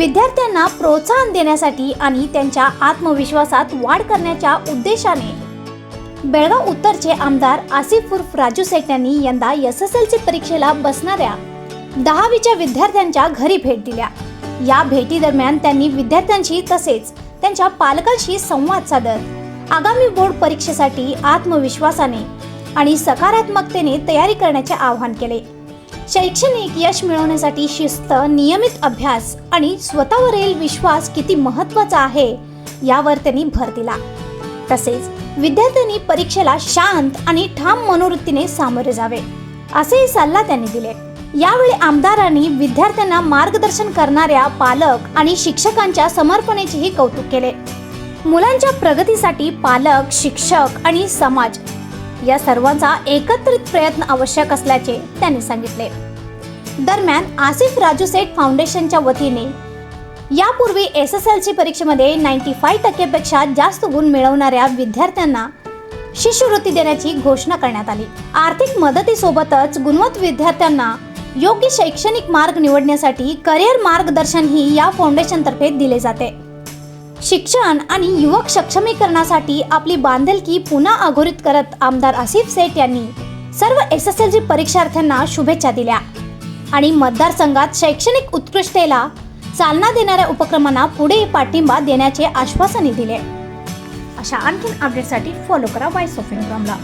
विद्यार्थ्यांना प्रोत्साहन देण्यासाठी आणि त्यांच्या आत्मविश्वासात वाढ करण्याच्या उद्देशाने बेळगाव उत्तरचे आमदार आसिफ उर्फ राजू सेठ यांनी यंदा SSLC परीक्षेला बसणाऱ्या 10वीच्या विद्यार्थ्यांच्या घरी भेट दिल्या। या भेटी दरम्यान त्यांनी विद्यार्थ्यांशी तसेच त्यांच्या पालकांशी संवाद साधत आगामी बोर्ड परीक्षेसाठी आत्मविश्वासाने आणि सकारात्मकतेने तयारी करण्याचे आवाहन केले। शैक्षणिक यश मिळवण्यासाठी शिस्त, नियमित अभ्यास आणि स्वतःवरील विश्वास किती महत्त्वाचा आहे यावर त्यांनी भर दिला। तसेच विद्यार्थ्यांनी परीक्षेला शांत आणि ठाम मनोवृत्तीने सामोरे जावे असे सल्ला त्यांनी दिले। यावेळी आमदारांनी विद्यार्थ्यांना मार्गदर्शन करणाऱ्या पालक आणि शिक्षकांच्या समर्पणेचेही कौतुक केले। मुलांच्या प्रगतीसाठी पालक, शिक्षक आणि समाज या सर्वांचा एकत्रित प्रयत्न आवश्यक असल्याचे त्यांनी सांगितले। दरम्यान आसिफ राजू सेठ फाउंडेशनच्या वतीने यापूर्वी SSLC परीक्षेमध्ये 95% पेक्षा जास्त गुण मिळवणाऱ्या विद्यार्थ्यांना शिष्यवृत्ती देण्याची घोषणा करण्यात आली। आर्थिक मदतीसोबतच गुणवंत विद्यार्थ्यांना योग्य शैक्षणिक मार्ग निवडण्यासाठी करिअर मार्गदर्शनही या फाउंडेशनतर्फे दिले जाते। शिक्षण आणि युवक सक्षमीकरणासाठी आपली बांधिलकी पुन्हा अधोरेखित करत आमदार आसिफ सेठ यांनी सर्व SSLC परीक्षार्थ्यांना शुभेच्छा दिल्या आणि मतदारसंघात शैक्षणिक उत्कृष्टतेला चालना देणाऱ्या उपक्रमांना पुढे पाठिंबा देण्याचे आश्वासनही दिले। अशा आणखी अपडेटसाठी फॉलो करा वॉइस ऑफ इंडिया ला।